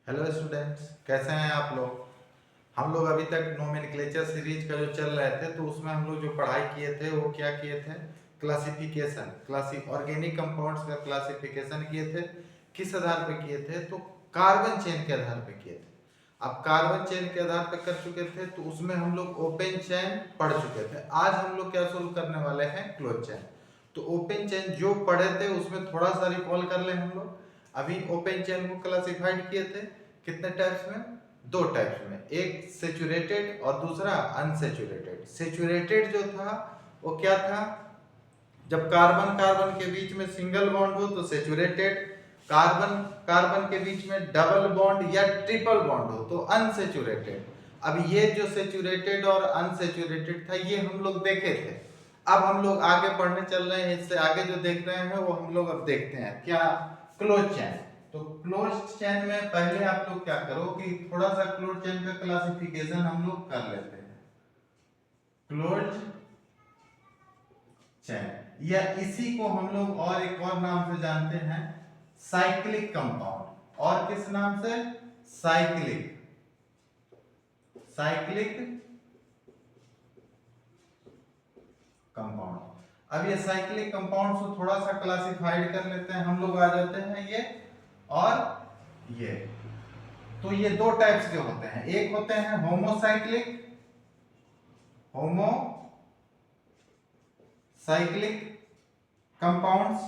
Hello students, कैसे हैं आप लोग। हम लोग अभी तक नोमेनक्लेचर सीरीज का जो चल रहे थे तो उसमें हम लोग जो पढ़ाई किए थे वो क्या किए थे, क्लासिक ऑर्गेनिक कंपाउंड्स का क्लासिफिकेशन किए थे। किस आधार पे किए थे, तो कार्बन चेन के आधार पे किए थे। अब कार्बन चेन के आधार पे कर चुके थे तो उसमें हम लोग ओपन चेन पढ़ चुके थे। आज हम लोग क्या सोल्व करने वाले हैं, क्लोज चेन। तो ओपन चेन जो पढ़े थे उसमें थोड़ा सा रिकॉल कर ले हम लोग। अभी ओपन चेन को क्लासिफाइड किए थे कितने टाइप्स में, दो टाइप्स में, एक सेचुरेटेड और दूसरा अनसेचुरेटेड। सेचुरेटेड जो था वो क्या था, जब कार्बन कार्बन के बीच में सिंगल बॉन्ड हो तो सेचुरेटेड, कार्बन कार्बन के बीच में डबल बॉन्ड या ट्रिपल बॉन्ड हो तो अनसेचुरेटेड। अब ये जो सेचुरेटेड और अनसेचुरेटेड था ये हम लोग देखे थे। अब हम लोग आगे पढ़ने चल रहे हैं, इससे आगे जो देख रहे हैं वो हम लोग अब देखते हैं क्या, क्लोज चेन। तो क्लोज चेन में पहले आप लोग क्या करो कि थोड़ा सा क्लोज चेन का क्लासिफिकेशन हम लोग कर लेते हैं। क्लोज चेन या इसी को हम लोग और एक और नाम से जानते हैं, साइक्लिक कंपाउंड। और किस नाम से, साइक्लिक साइक्लिक कंपाउंड। अब ये साइक्लिक कंपाउंड को थोड़ा सा क्लासिफाइड कर लेते हैं हम लोग। आ जाते हैं ये और ये। तो ये दो टाइप्स के होते हैं, एक होते हैं होमोसाइक्लिक कंपाउंड्स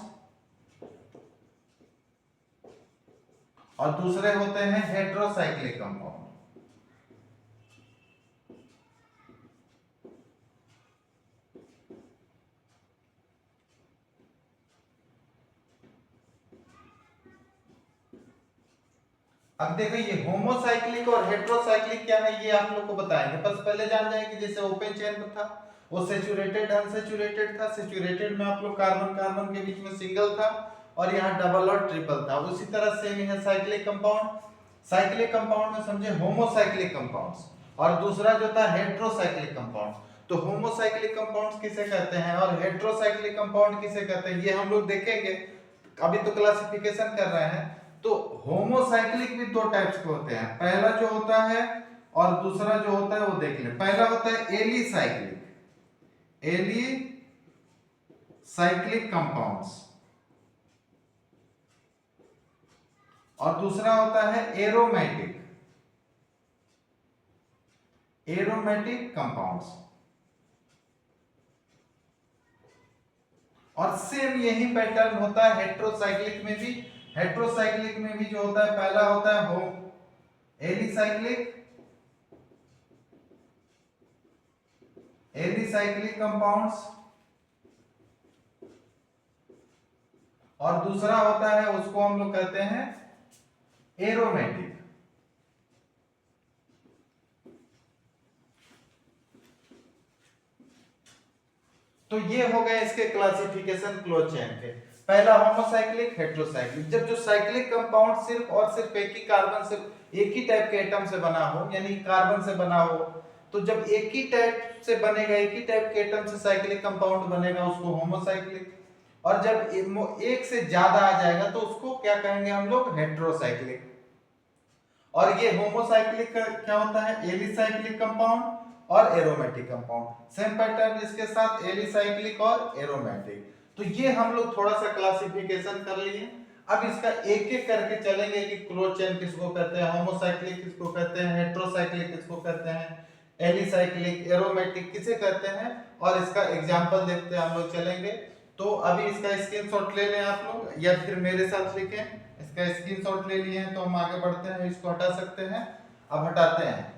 और दूसरे होते हैं हेटेरोसाइक्लिक कंपाउंड। अब देखो ये होमोसाइक्लिक और हेटेरोसाइक्लिक क्या है ये आप लोग को बताएंगे। बस पहले जान जाए कि जैसे ओपन चेन में था वो सेचुरेटेड अनसेचुरेटेड था। सेचुरेटेड में आप लोग कार्बन कार्बन के बीच में सिंगल था और यहाँ डबल और ट्रिपल था। उसी तरह सेम है साइक्लिक कंपाउंड। साइक्लिक कंपाउंड में समझे होमोसाइक्लिक कंपाउंड्स और दूसरा जो था हेटेरोसाइक्लिक कंपाउंड। तो होमोसाइक्लिक कंपाउंड्स किसे कहते हैं और हेटेरोसाइक्लिक कंपाउंड किसे कहते हैं ये हम लोग देखेंगे। अभी तो क्लासिफिकेशन कर रहे हैं। तो होमोसाइक्लिक भी दो टाइप्स के होते हैं, पहला जो होता है और दूसरा जो होता है वो देख ले। पहला होता है एलिसाइक्लिक कंपाउंड्स और दूसरा होता है एरोमेटिक कंपाउंड्स। और सेम यही पैटर्न होता है हेटेरोसाइक्लिक में भी। हेटेरोसाइक्लिक में भी जो होता है पहला होता है एलिसाइक्लिक कंपाउंड्स और दूसरा होता है उसको हम लोग कहते हैं एरोमेटिक। तो ये हो गए इसके क्लासिफिकेशन क्लोज चेन के। पहला होमोसाइक्लिक हेटेरोसाइक्लिक। जब जो साइक्लिक कंपाउंड सिर्फ और सिर्फ एक ही कार्बन से एक ही टाइप के एटम से बना हो यानी कार्बन से बना हो, तो जब एक ही टाइप से बनेगा एक ही टाइप के एटम से साइक्लिक कंपाउंड बनेगा उसको होमोसाइक्लिक। और जब एक से ज्यादा आ जाएगा तो उसको क्या कहेंगे हम लोग, हेटेरोसाइक्लिक। और ये होमोसाइक्लिक का क्या होता है, एलिसाइक्लिक कंपाउंड और एरोमेटिक कंपाउंड। सेम पैटर्न इसके साथ एलिसाइक्लिक और एरोमेटिक। तो ये हम लोग थोड़ा सा क्लासिफिकेशन कर लिए। अब इसका एक एक करके चलेंगे कि क्लोज चेन किसको कहते हैं, होमोसाइक्लिक किसको कहते हैं, हेटेरोसाइक्लिक किसको कहते हैं, एलिसाइक्लिक एरोमेटिक किसे कहते हैं, और इसका एग्जांपल देखते हम लोग चलेंगे। तो अभी इसका स्क्रीनशॉट ले लें आप लोग या फिर मेरे साथ लिखें। इसका स्क्रीनशॉट ले लिए हैं तो हम आगे बढ़ते हैं, इसको हटा सकते हैं। अब हटाते हैं।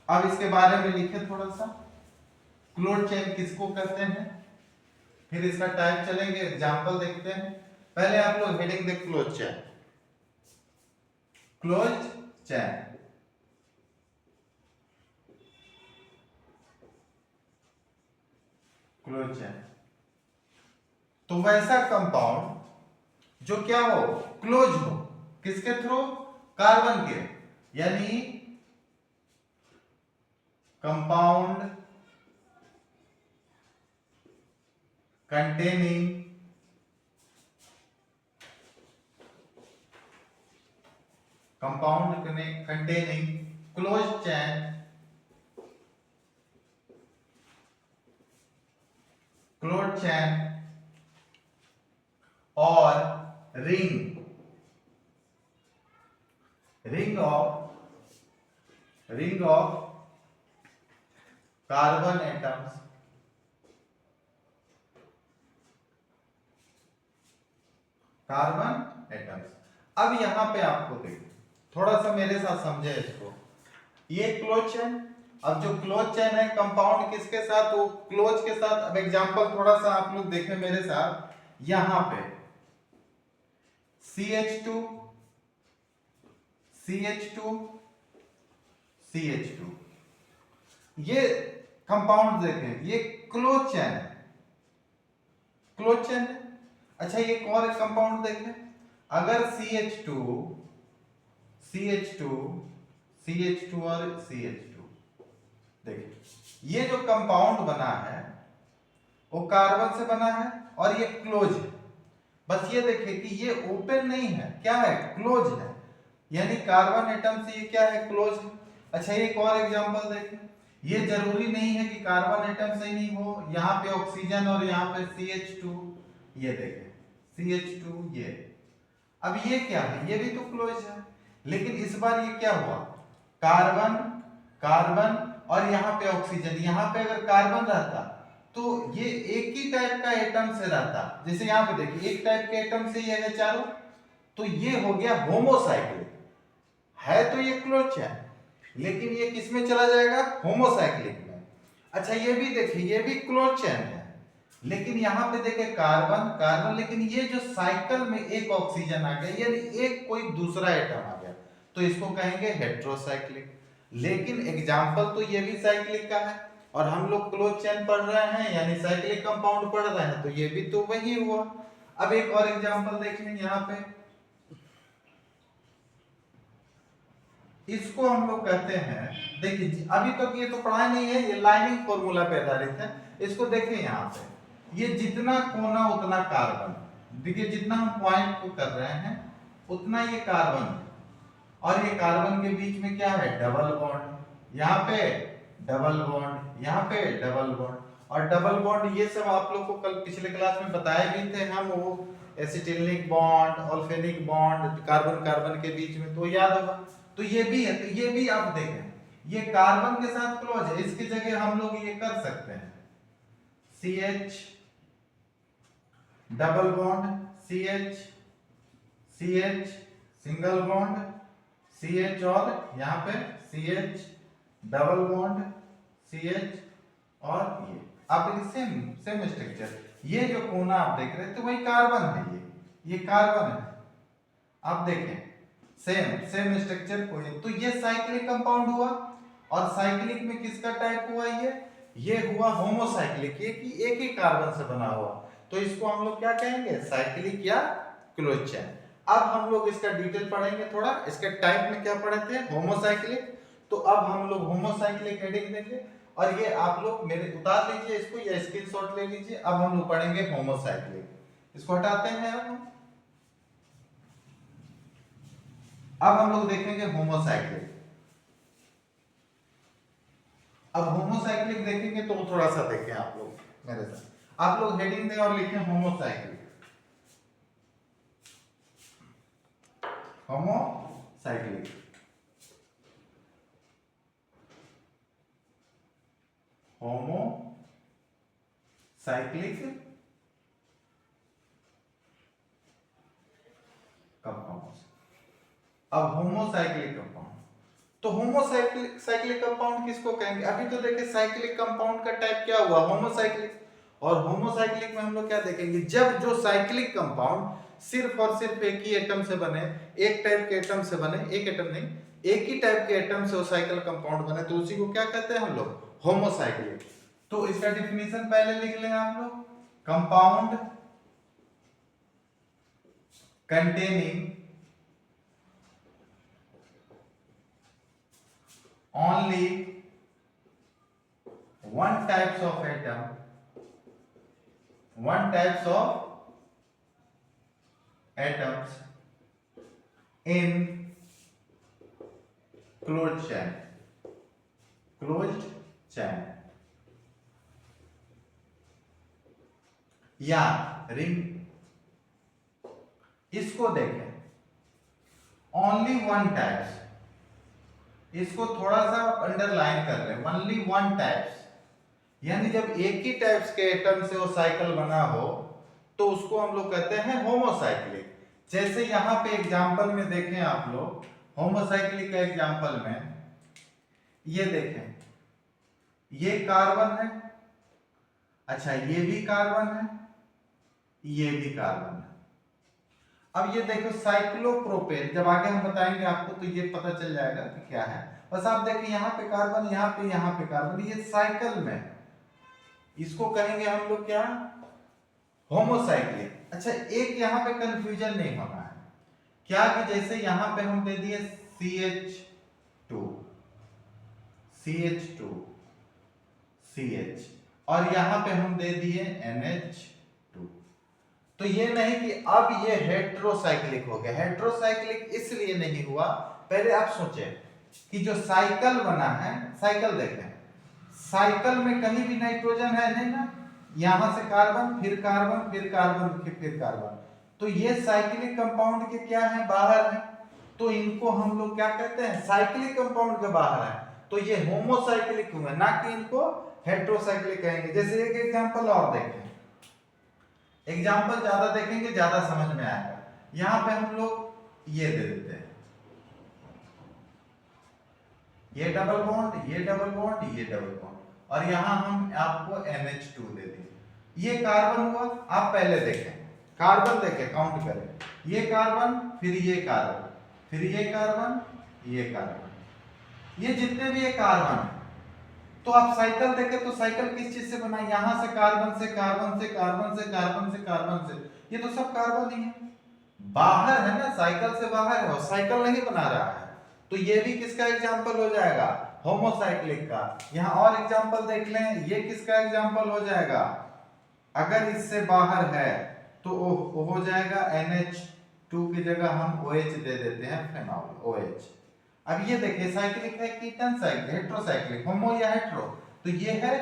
अब इसके बारे में लिखे थोड़ा सा, क्लोज चेन किसको कहते हैं, फिर इसका टाइप चलेंगे, एग्जांपल देखते हैं। पहले आप लोग हेडिंग देख, close chain. Close chain close chain तो वैसा कंपाउंड जो क्या हो, क्लोज हो, किसके थ्रू, कार्बन के, यानी compound containing compound containing closed chain और ring of कार्बन एटम्स अब यहां पे आपको देखिए, थोड़ा सा मेरे साथ समझे इसको। ये क्लोज चेन, अब जो क्लोज चेन है कंपाउंड किसके साथ, वो क्लोज के साथ। अब एग्जांपल थोड़ा सा आप लोग देखें मेरे साथ, यहां पे CH2 ये कंपाउंड देखें, ये क्लोज चेन है, अच्छा ये और एक कंपाउंड देखें, अगर CH2 और CH2 देखिए, ये जो कंपाउंड बना है वो कार्बन से बना है और ये क्लोज है। बस ये देखिए कि ये ओपन नहीं है, क्या है, क्लोज है, यानी कार्बन एटम से ये क्या है, क्लोज है। अच्छा एक और एग्जांपल देखें, ये जरूरी नहीं है कि कार्बन एटम से ही हो, यहाँ पे ऑक्सीजन और यहाँ पे CH2, ये देखें CH2 ये, अब ये क्या है, ये भी तो क्लोज है, लेकिन इस बार ये क्या हुआ, कार्बन और यहाँ पे ऑक्सीजन। यहाँ पे अगर कार्बन रहता तो ये एक ही टाइप का एटम से रहता, जैसे यहाँ पे देखिए एक टाइप के एटम से ये है चारों, तो ये हो गया होमोसाइक्लिक, है तो ये क्लोज है, लेकिन ये किस में चला जाएगा, होमोसाइक्लिक में। अच्छा ये भी देखिए, ये भी क्लोज चेन है, लेकिन यहाँ पे देखिए कार्बन, लेकिन ये जो साइकिल में एक ऑक्सीजन आ गया, यानी एक कोई दूसरा एटम आ गया, तो इसको कहेंगे हेट्रोसाइक्लिक। लेकिन एग्जाम्पल तो ये भी साइक्लिक का है, और हम लोग क्लोज चेन पढ़ रहे हैं यानी साइक्लिक कंपाउंड पढ़ रहे हैं, तो ये भी तो वही हुआ। अब एक और एग्जाम्पल देख लें, यहाँ पे इसको हम लोग कहते हैं, देखिए अभी तक ये तो पढ़ा नहीं है, ये लाइनिंग फॉर्मूला पे आधारित है। इसको देखिए यहाँ पे, ये जितना कोना उतना कार्बन, देखिए जितना हम पॉइंट को कर रहे हैं उतना ये कार्बन है, और ये कार्बन के बीच में क्या है, डबल बॉन्ड, यहाँ पे डबल बॉन्ड, यहाँ पे डबल बॉन्ड, और डबल बॉन्ड ये सब आप लोग को कल पिछले क्लास में बताए भी थे हम, वो एसिटिलिक बॉन्ड, ऑल्फेनिक बॉन्ड, कार्बन कार्बन के बीच में, तो याद होगा। तो ये भी है, तो ये भी आप देखें, ये कार्बन के साथ क्लोज है, इसकी जगह हम लोग ये कर सकते हैं CH double bond CH single bond CH, और यहाँ पे CH डबल बॉन्ड CH, और ये आप सेम स्ट्रक्चर, ये जो कोना आप देख रहे हैं तो वही कार्बन है, ये कार्बन है, आप देखें सेम स्ट्रक्चर को, तो ये साइक्लिक कंपाउंड हुआ। और साइक्लिक में किसका टाइप हुआ, ये हुआ होमोसाइक्लिक, एक ही कार्बन से बना हुआ, तो इसको हम लोग क्या कहेंगे, साइक्लिक या क्लोज चेन। अब हम लोग इसका डिटेल पढ़ेंगे थोड़ा, इसके टाइप में क्या पढ़े थे, होमोसाइक्लिक, तो अब हम लोग होमोसाइक्लिक हेडिंग देंगे, और ये आप लोग मेरे उतार लीजिए इसको या स्क्रीनशॉट ले लीजिए। अब हम लोग पढ़ेंगे होमोसाइक्लिक, इसको हटाते हैं। अब हम लोग देखेंगे होमोसाइक्लिक। अब होमोसाइक्लिक देखेंगे तो थोड़ा सा देखें आप लोग मेरे साथ, आप लोग हेडिंग दें और लिखें होमोसाइक्लिक, होमोसाइक्लिक, कंपाउंड। अब होमोसाइक्लिक कंपाउंड, तो होमोसाइक्लिक कंपाउंड किसको कहेंगे, अभी तो देखिए साइक्लिक कंपाउंड का टाइप क्या हुआ, होमोसाइक्लिक। और होमोसाइक्लिक में हम लोग क्या देखेंगे, जब जो साइक्लिक कंपाउंड सिर्फ और सिर्फ एक ही एटम से बने, एक टाइप के एटम से बने, एक एटम नहीं, एक ही टाइप के एटम से वो साइकिल कंपाउंड बने, तो उसी को क्या कहते हैं हम लोग, होमोसाइक्लिक। तो इसका डिफिनीशन पहले लिख लें आप लोग, compound containing only one types of atoms in close chain, closed chain, या रिंग। इसको देखें, ओनली वन टाइप्स, इसको थोड़ा सा अंडरलाइन कर रहे हैं, ओनली वन टाइप्स, यानी जब एक ही टाइप्स के एटम से वो साइकिल बना हो तो उसको हम लोग कहते हैं होमोसाइक्लिक। जैसे यहां पे एग्जांपल में देखें आप लोग, होमोसाइक्लिक का एग्जांपल में ये देखें, ये कार्बन है, अच्छा ये भी कार्बन है, ये भी कार्बन है। अब ये देखो साइक्लोप्रोपेन, जब आगे हम बताएंगे आपको तो ये पता चल जाएगा कि क्या है। बस आप देखिए यहाँ पे कार्बन, यहाँ पे कार्बन, ये साइकिल में, इसको कहेंगे हम लोग क्या, होमोसाइक्लिक। अच्छा एक यहाँ पे कंफ्यूजन नहीं होना है क्या, कि जैसे यहाँ पे हम दे दिए CH2 CH2 CH, और यहाँ पे हम दे दिए NH2, तो ये नहीं कि अब ये हेट्रोसाइक्लिक हो गया। हेट्रोसाइक्लिक इसलिए नहीं हुआ, पहले आप सोचें कि जो साइकिल बना है, साइकिल देखें, साइकिल में कहीं भी नाइट्रोजन है नहीं ना, यहां से कार्बन, फिर कार्बन, फिर कार्बन, फिर कार्बन, तो ये साइक्लिक कंपाउंड के क्या है, बाहर है, तो इनको हम लोग क्या कहते हैं, साइक्लिक कंपाउंड के बाहर है, तो ये होमोसाइक्लिक हुए, ना कि इनको हेट्रोसाइक्लिक कहेंगे। जैसे एक एग्जांपल और देखें, एग्जांपल ज्यादा देखेंगे ज्यादा समझ में आएगा। यहां पे हम लोग ये दे देते हैं, ये डबल बॉन्ड, ये डबल बॉन्ड, ये डबल बॉन्ड, और यहां हम आपको NH2 दे दें। ये कार्बन हुआ, आप पहले देखें, कार्बन देखें, काउंट करें, ये कार्बन, फिर ये कार्बन, फिर ये कार्बन, ये कार्बन, ये जितने भी ये कार्बन है, तो आप साइकिल देखें तो साइकिल किस चीज से बना है, यहां से कार्बन से कार्बन से कार्बन से कार्बन से कार्बन से, ये तो सब कार्बन ही है, बाहर है ना, साइकिल से बाहर है, साइकिल नहीं बना रहा है, तो ये भी किसका एग्जांपल हो जाएगा, होमोसाइक्लिक का। यहां और एग्जांपल देख लें, ये किसका एग्जांपल हो जाएगा, अगर इससे बाहर है तो वो हो जाएगा NH2 की जगह हम OH दे देते हैं, फेनॉल OH। अब ये देखिए साइक्लिक है कि टन साइक्लिक, हेट्रोसाइक्लिक, होमो या हेट्रो, तो ये है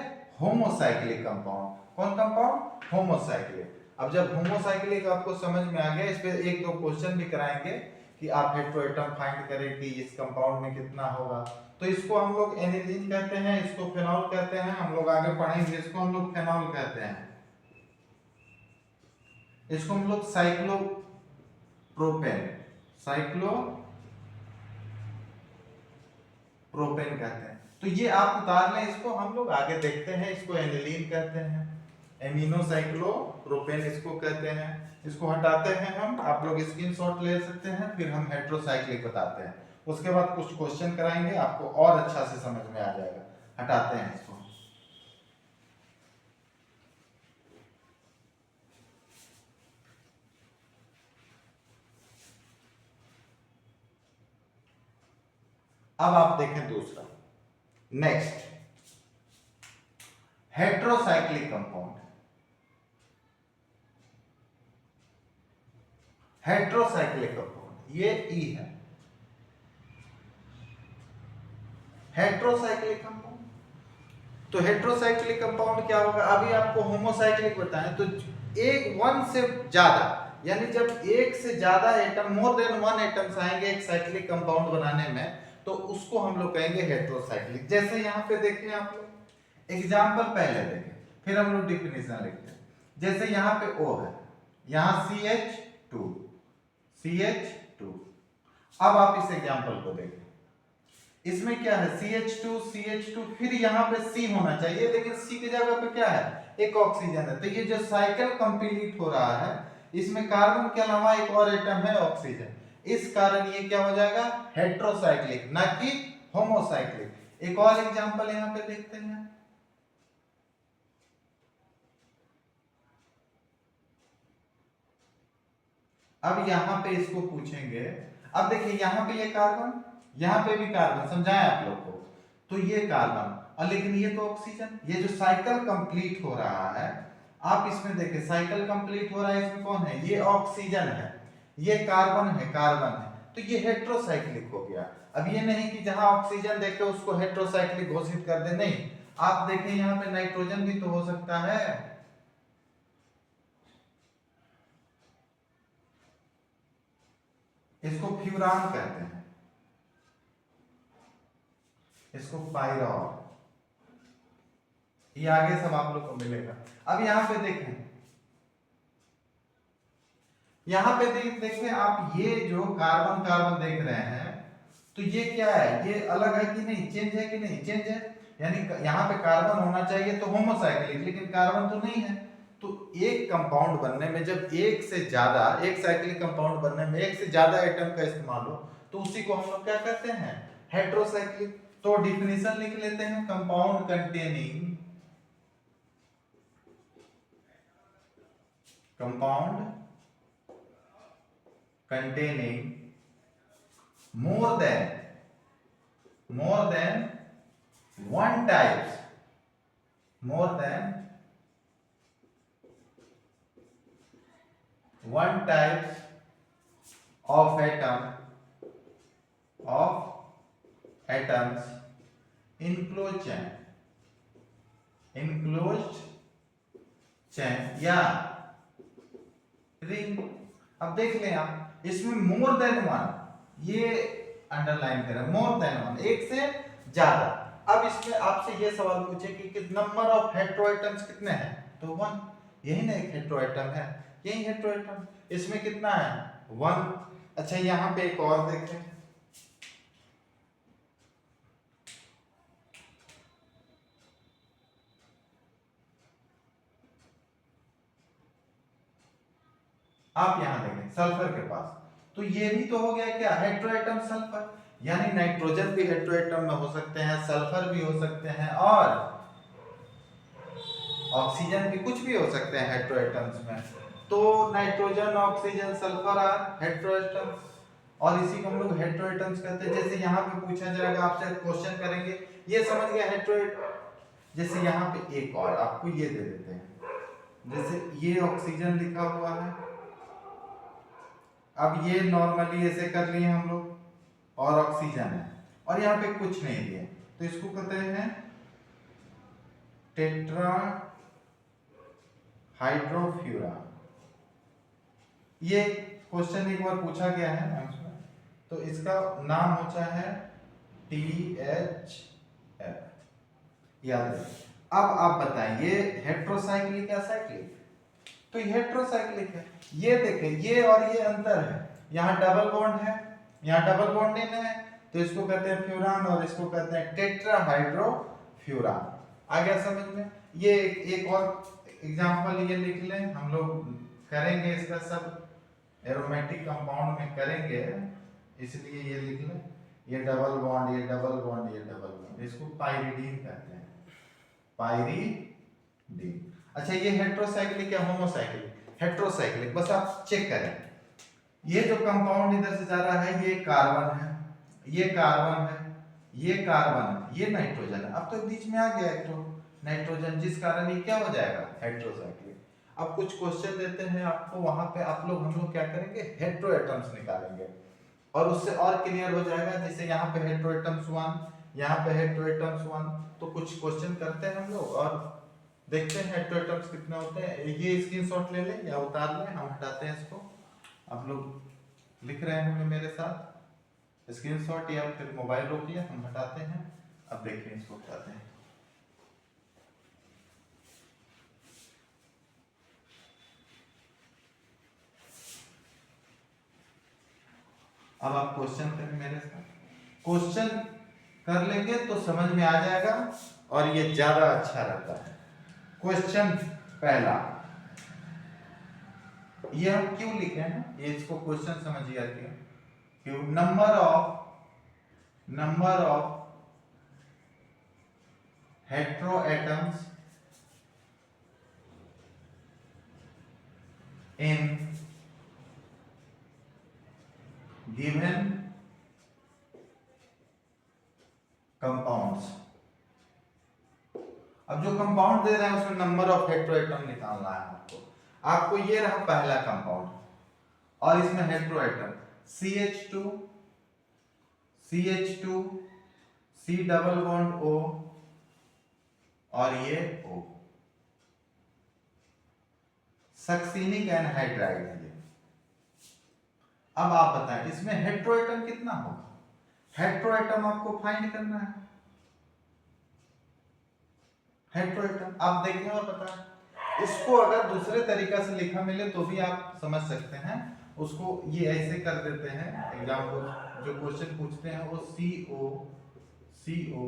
होमोसाइक्लिक कंपाउंड। कौन कंपाउंड, होमोसाइक्लिक। अब जब होमोसाइक्लिक आपको समझ में आ गया, इस पे एक दो क्वेश्चन भी कराएंगे कि आप हेट्रो एटम फाइंड करें कि इस कंपाउंड में कितना होगा, तो इसको हम लोग एनिलीन कहते हैं, इसको फेनॉल कहते हैं, हम लोग आगे पढ़ेंगे, इसको हम लोग फेनॉल कहते हैं, इसको हम लोग साइक्लोप्रोपेन, साइक्लोप्रोपेन कहते हैं। तो ये आप उतार लें, इसको हम लोग आगे देखते हैं, इसको एनिलीन कहते हैं, एमिनोसाइक्लोप्रोपेन इसको कहते हैं, इसको हटाते हैं हम, आप लोग स्क्रीनशॉट ले सकते हैं, फिर हम हेट्रोसाइक्लिक बताते हैं, उसके बाद कुछ क्वेश्चन कराएंगे, आपको और अच्छा से समझ में आ जाएगा। हटाते हैं इसको, अब आप देखें दूसरा, next heterocyclic compound, heterocyclic compound, ये E है, हेट्रोसाइक्लिक कंपाउंड। तो हेट्रोसाइक्लिक कंपाउंड क्या होगा, अभी आपको होमोसाइक्लिक बताएं तो एक वन से ज्यादा, यानी जब एक से ज्यादा atom, more than one atoms आएंगे एक साइक्लिक कंपाउंड बनाने में, तो उसको हम लोग कहेंगे हेट्रोसाइक्लिक। जैसे यहाँ पे देखिए आप लोग, एग्जाम्पल पहले देखें, फिर हम लोग डिफिनेशन लिखते हैं। जैसे यहाँ पे O है, यहाँ CH2, अब आप इस एग्जाम्पल को देखें, इसमें क्या है, CH2, फिर यहाँ पे C होना चाहिए, लेकिन C की जगह पे क्या है, एक ऑक्सीजन है, तो ये जो साइकिल कंप्लीट हो रहा है, इसमें कार्बन के अलावा एक और एटम है ऑक्सीजन, इस कारण ये क्या हो जाएगा, हेट्रोसाइक्लिक, ना कि होमोसाइक्लिक। एक और एग्जांपल यहाँ पे देखते हैं, अब यहाँ पे इसको पूछेंगे, अब देखिए यहाँ पे ये कार्बन, यहाँ पे भी कार्बन, समझाएं आप लोग को, तो ये कार्बन, और लेकिन ये तो ऑक्सीजन, ये जो साइकिल कंप्लीट हो रहा है, आप इसमें देखिए साइकिल कंप्लीट हो रहा है, इसमें कौन है, ये ऑक्सीजन है, ये कार्बन है, कार्बन है, तो ये हेट्रोसाइक्लिक हो गया। अब ये नहीं कि जहां ऑक्सीजन देखे उसको हेट्रोसाइक्लिक घोषित कर दे, नहीं। आप देखें यहाँ पे नाइट्रोजन भी तो हो सकता है, इसको फ्यूरान कहते हैं, इसको पायरॉल, ये आगे सब आप लोग को मिलेगा। अब यहाँ पे देखें, यहाँ पे देखें आप, ये जो कार्बन कार्बन देख रहे हैं, तो ये क्या है, ये अलग है कि नहीं, चेंज है कि नहीं, चेंज है। यानी यहाँ पे कार्बन होना चाहिए तो होमोसाइक्लिक, लेकिन कार्बन तो नहीं है। तो एक कंपाउंड बनने में जब एक से ज्यादा, एक साइक्लिक कंपाउंड बनने में एक से ज्यादा एटम का इस्तेमाल हो, तो उसी को हम लोग क्या कहते हैं, हेट्रोसाइक्लिक। तो डिफिनेशन लिख लेते हैं, compound containing, compound containing more than one types, more than one types of atoms in closed chain या रिंग। अब देख लें आप, इसमें मोर देन वन, ये अंडरलाइन करें, मोर देन वन, एक से ज्यादा। अब इसमें आपसे ये सवाल पूछे कि नंबर ऑफ हेट्रोएटम्स कितने हैं, तो वन, यही ना एक हेट्रोएटम है, यही हेट्रोएटम, इसमें कितना है, वन। अच्छा यहाँ पे एक और देखें, आप यहां देखें सल्फर के पास, तो ये भी तो हो गया क्या, हेट्रोएटम सल्फर, यानी नाइट्रोजन भी हेट्रोएटम में हो सकते हैं, सल्फर भी हो सकते हैं, और ऑक्सीजन भी, कुछ भी हो सकते हैं हेट्रोएटम्स में। तो नाइट्रोजन, ऑक्सीजन, सल्फर आर हेट्रोएटम्स, और इसी को हम लोग हेट्रोएटम्स कहते हैं। जैसे यहाँ पे पूछा जाएगा, आपसे क्वेश्चन करेंगे, ये समझ गया हेट्रोएट, जैसे यहाँ पे एक और आपको ये दे देते हैं, जैसे ये ऑक्सीजन लिखा हुआ है, अब ये नॉर्मली ऐसे कर लिए हम लोग, और ऑक्सीजन है, और यहाँ पे कुछ नहीं दिया, तो इसको कहते हैं टेट्रा हाइड्रोफ्यूरान। ये क्वेश्चन एक बार पूछा गया है, तो इसका नाम होता है THF, याद रखिए। अब आप बताएं, ये हेट्रोसाइक्लिक या साइक्लिक, तो ये हेट्रोसाइक्लिक है। ये देखें, ये और ये अंतर है, यहाँ डबल बॉन्ड है, यहाँ डबल बॉन्ड नहीं है, तो इसको कहते हैं फ्यूरान, और इसको कहते हैं टेट्राहाइड्रोफ्यूरान। आ गया समझ में। ये एक और एग्जांपल ये लिख लें, हम लोग करेंगे इसका सब एरोमेटिक कंपाउंड में करेंगे, इसलिए ये लिख लें, ये डबल बॉन्ड, ये डबल बॉन्ड, ये डबल बॉन्ड, इसको पाइरिडीन कहते हैं, पाइरिडीन। अच्छा ये हेट्रोसाइक्लिक या होमोसाइक्लिक, हेट्रोसाइक्लिक, बस आप चेक करें, ये जो कंपाउंड इधर से जा रहा है, ये कार्बन है, ये कार्बन है, ये कार्बन है, ये नाइट्रोजन है। अब तो बीच में आ गया एक तो नाइट्रोजन, जिस कारण ये क्या हो जाएगा, हेट्रोसाइक्लिक। अब कुछ क्वेश्चन देते हैं आपको, वहां पे आप लोग, हम लोग क्या करेंगे, हेट्रोएटम्स निकालेंगे, और उससे और क्लियर हो जाएगा। जैसे यहाँ पे हेट्रोएटम्स 1, यहाँ पे हेट्रोएटम्स 1, तो कुछ क्वेश्चन करते हैं हम लोग और देखते हैं हेट्रोएटम्स कितने होते हैं। ये स्क्रीनशॉट ले लें या उतार लें, हम हटाते हैं इसको, आप लोग लिख रहे होंगे मेरे साथ स्क्रीनशॉट, या फिर मोबाइल रोकिए, हम हटाते हैं। अब देखिए इसको हटाते हैं, अब आप क्वेश्चन करें मेरे साथ, क्वेश्चन कर लेंगे तो समझ में आ जाएगा और ये ज्यादा अच्छा रहता है। क्वेश्चन पहला, ये हम क्यों लिखे हैं, ये इसको क्वेश्चन समझिए क्यों, number of heteroatoms in given compounds. अब जो कंपाउंड दे रहे हैं उसमें नंबर ऑफ हेट्रोएटम निकालना है आपको। आपको ये रहा पहला कंपाउंड और इसमें heteroatom, CH2 CH2 C double bond O और ये O, सक्सिनिक एनहाइड्राइड है ये। अब आप बताएं इसमें हेट्रोएटम कितना होगा? हेट्रोएटम आपको फाइंड करना है। हेट्रोएटम आप देखें और बताएं। इसको अगर दूसरे तरीका से लिखा मिले तो भी आप समझ सकते हैं। उसको ये ऐसे कर देते हैं, एग्जाम्पल जो क्वेश्चन पूछते हैं वो CO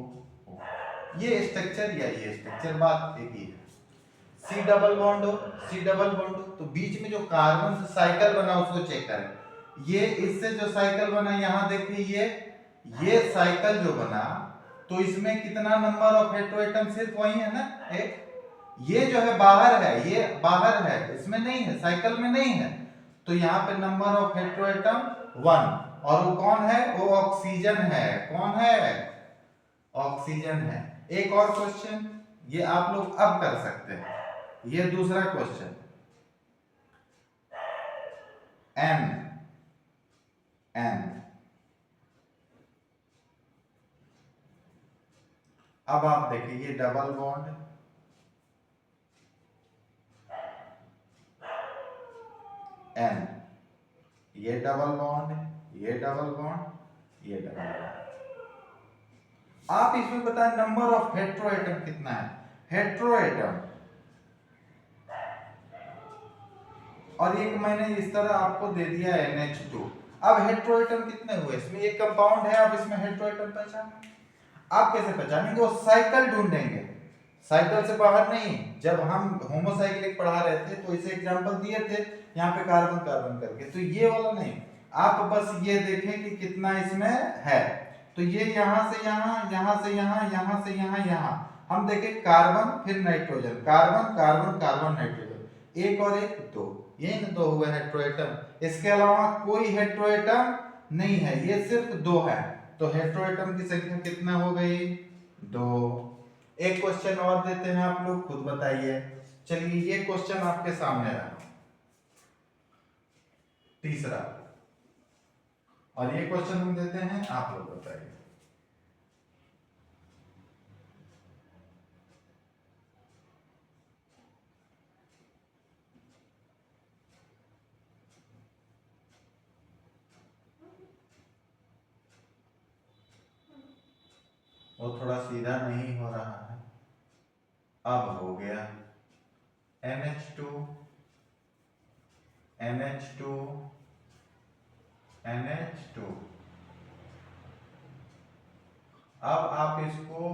ये स्ट्रक्चर या ये स्ट्रक्चर बात एक ही है। C डबल बॉन्ड हो तो बीच में जो कार्बन से साइकिल बना उसको चेक करें। ये इससे जो साइकिल बना यहाँ देखिए, ये साइकिल जो बना तो इसमें कितना नंबर ऑफ हेट्रोएटम सिर्फ वही है ना, एक। ये जो है बाहर है, ये बाहर है, इसमें नहीं है, साइकिल में नहीं है। तो यहाँ पे नंबर ऑफ हेट्रोएटम 1, और वो कौन है? वो ऑक्सीजन है। कौन है? ऑक्सीजन है। एक और क्वेश्चन ये आप लोग अब कर सकते हैं, ये दूसरा क्वेश्चन N अब आप देखिए ये डबल बॉन्ड, N, ये डबल बॉन्ड, ये डबल बॉन्ड, ये डबल बॉन्ड। आप इसमें बताएं नंबर ऑफ हेट्रोएटम कितना है? हेट्रोएटम, और एक मैंने इस तरह आपको दे दिया NH2। अब हेट्रोएटम कितने हुए? इसमें एक कंपाउंड है, अब इसमें हेट्रोएटम पहचानें। आप कैसे पहचानेंगे? वो साइकिल ढूंढेंगे, साइकिल से बाहर नहीं। जब हम होमोसाइक्लिक पढ़ा रहे थे तो इसे एग्जांपल दिए थे यहाँ पे कार्बन कार्बन करके, तो ये वाला नहीं। आप बस ये देखें कि कितना इसमें है। तो ये यहाँ से यहाँ, यहाँ से यहाँ, यहाँ से यहाँ, यहाँ हम देखें कार्बन फिर nitrogen, carbon carbon carbon nitrogen, एक और एक दो, ये दो हुए हेट्रोएटम। इसके अलावा कोई हेट्रोएटम नहीं है, ये सिर्फ दो है। तो हेट्रोएटम की संख्या कितना हो गई? 2। एक क्वेश्चन और देते हैं, आप लोग खुद बताइए। चलिए ये क्वेश्चन आपके सामने रहा, तीसरा, और ये क्वेश्चन हम देते हैं, आप लोग बताइए। वो थोड़ा सीधा नहीं हो रहा है, अब हो गया। NH2 NH2 NH2। अब आप इसको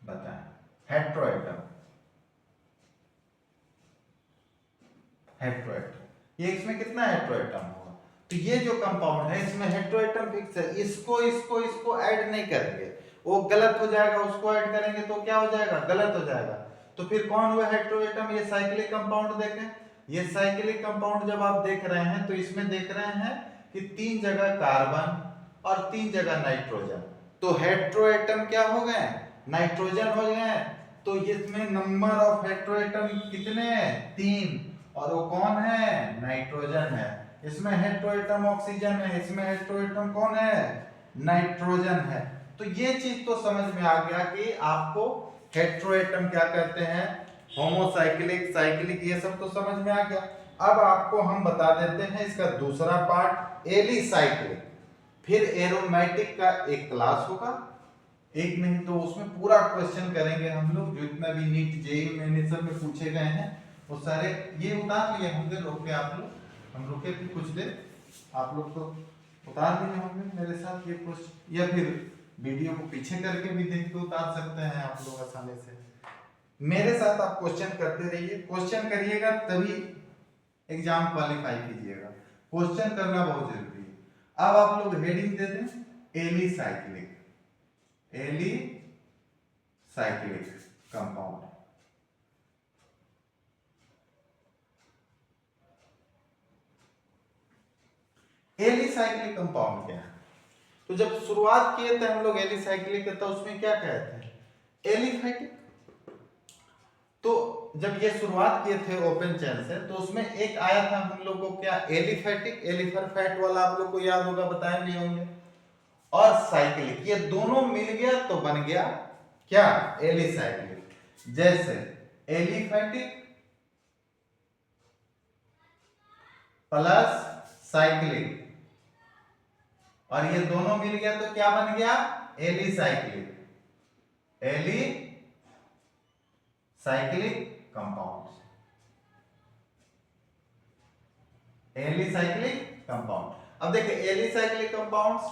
बताएं, हेट्रोएटम, हेट्रोएटम ये इसमें कितना हेट्रोएटम होगा? तो ये जो कंपाउंड है इसमें हेट्रोएटम फिक्स है, इसको ऐड नहीं करेंगे, वो गलत हो जाएगा। उसको ऐड करेंगे तो क्या हो जाएगा? गलत हो जाएगा। तो फिर कौन हुआ हेट्रोएटम? ये साइक्लिक कंपाउंड देखें, ये साइक्लिक कंपाउंड जब आप देख रहे हैं तो इसमें देख रहे हैं कि 3 जगह कार्बन और 3 जगह नाइट्रोजन, तो हेट्रोएटम क्या हो गए? नाइट्रोजन हो गए। तो इसमें नंबर ऑफ हेट्रोएटम कितने हैं? 3, और वो कौन है? नाइट्रोजन है। इसमें हेट्रोएटम ऑक्सीजन है, इसमें हेट्रोएटम कौन है? नाइट्रोजन है। तो ये चीज तो समझ में आ गया कि आपको हेट्रोएटम क्या कहते हैं, होमोसाइक्लिक, साइक्लिक, ये सब तो समझ में आ गया। अब आपको हम बता देते हैं इसका दूसरा पार्ट, एलिसाइक्लिक। फिर एरोमेटिक का एक क्लास होगा, एक नहीं तो उसमें पूरा क्वेश्चन करेंगे हम लोग, जो इतना भी नीट जेईई मेंस सब में पूछे गए हैं वो सारे। ये उतार लिए होंगे, रोक के आप लोग, हम रुके थे कुछ देर, आप लोग तो उतार लिए होंगे मेरे साथ ये क्वेश्चन, या फिर वीडियो को पीछे करके भी देख के उतार सकते हैं आप लोग आसानी से। मेरे साथ आप क्वेश्चन करते रहिए, क्वेश्चन करिएगा तभी एग्जाम क्वालिफाई कीजिएगा, क्वेश्चन करना बहुत जरूरी है। अब आप लोग हेडिंग दे दें, alicyclic, alicyclic compound. Alicyclic compound क्या है? तो जब शुरुआत किए थे हम लोग एलिसाइक्लिक, तो उसमें क्या कहते हैं? एलिफैटिक। तो जब ये शुरुआत किए थे ओपन चेन से, तो उसमें एक आया था हम लोग को क्या, एलिफेटिक, एलिफर फैट वाला आप लोग को याद होगा, बताए नहीं होंगे, और साइक्लिक, ये दोनों मिल गया तो बन गया क्या, एलिसाइक्लिक। जैसे एलिफेटिक प्लस साइक्लिक, और ये दोनों मिल गया तो क्या बन गया, alicyclic, alicyclic compound, alicyclic compound. अब देखिए alicyclic compounds,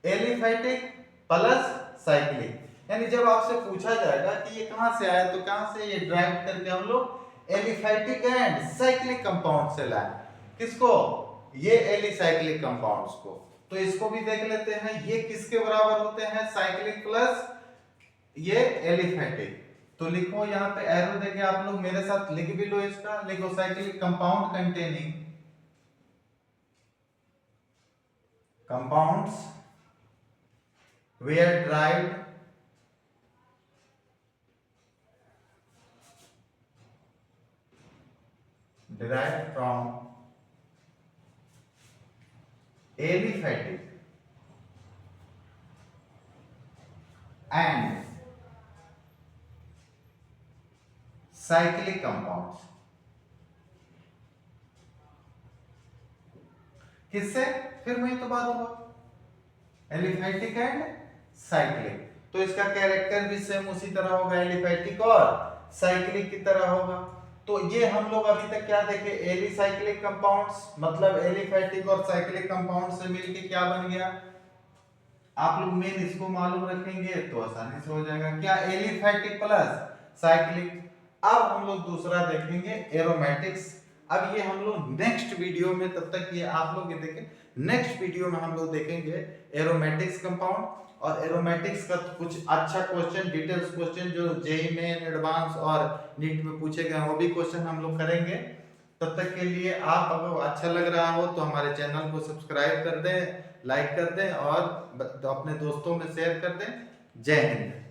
aliphatic plus cyclic, यानी जब आपसे पूछा जाएगा कि ये कहां से आया, तो कहां से, ये ड्राइव करके हम लोग एलिफेटिक एंड साइक्लिक कंपाउंड से लाए। किसको, ये एलिसाइक्लिक कंपाउंड्स को। तो इसको भी देख लेते हैं, ये किसके बराबर होते हैं, साइक्लिक प्लस ये एलिफेटिक। तो लिखो यहाँ पे एरो देके आप लोग मेरे साथ लिख भी लो, इसका लिखो, cyclic compound containing compounds were derived from aliphatic and cyclic compounds। किससे, फिर वही तो बात हुआ, एलिफेटिक एंड साइक्लिक। तो इसका कैरेक्टर भी सेम उसी तरह होगा, एलिफेटिक और साइक्लिक की तरह होगा। तो ये हम लोग अभी तक क्या देखे, एलिसाइक्लिक कंपाउंड्स, मतलब एलिफेटिक और साइक्लिक कंपाउंड से मिलके क्या बन गया। आप लोग मेन इसको मालूम रखेंगे तो आसानी से हो जाएगा, क्या, एलिफेटिक प्लस साइक्लिक। अब हम लोग दूसरा देखेंगे, एरोमेटिक्स। अब ये हम लोग नेक्स्ट वीडियो में, तब तक ये आप लोग ये देखें, नेक्स्ट वीडियो में हम लोग देखेंगे एरोमेटिक्स कंपाउंड, और एरोमेटिक्स का कुछ अच्छा क्वेश्चन, डिटेल्स क्वेश्चन जो जेईई मेन, एडवांस और नीट में पूछे गए, वो भी क्वेश्चन हम लोग करेंगे। तब तक के लिए आप, अगर अच्छा लग रहा हो तो हमारे चैनल को सब्सक्राइब कर दें, लाइक कर दें और अपने दोस्तों में शेयर कर दें। जय हिंद।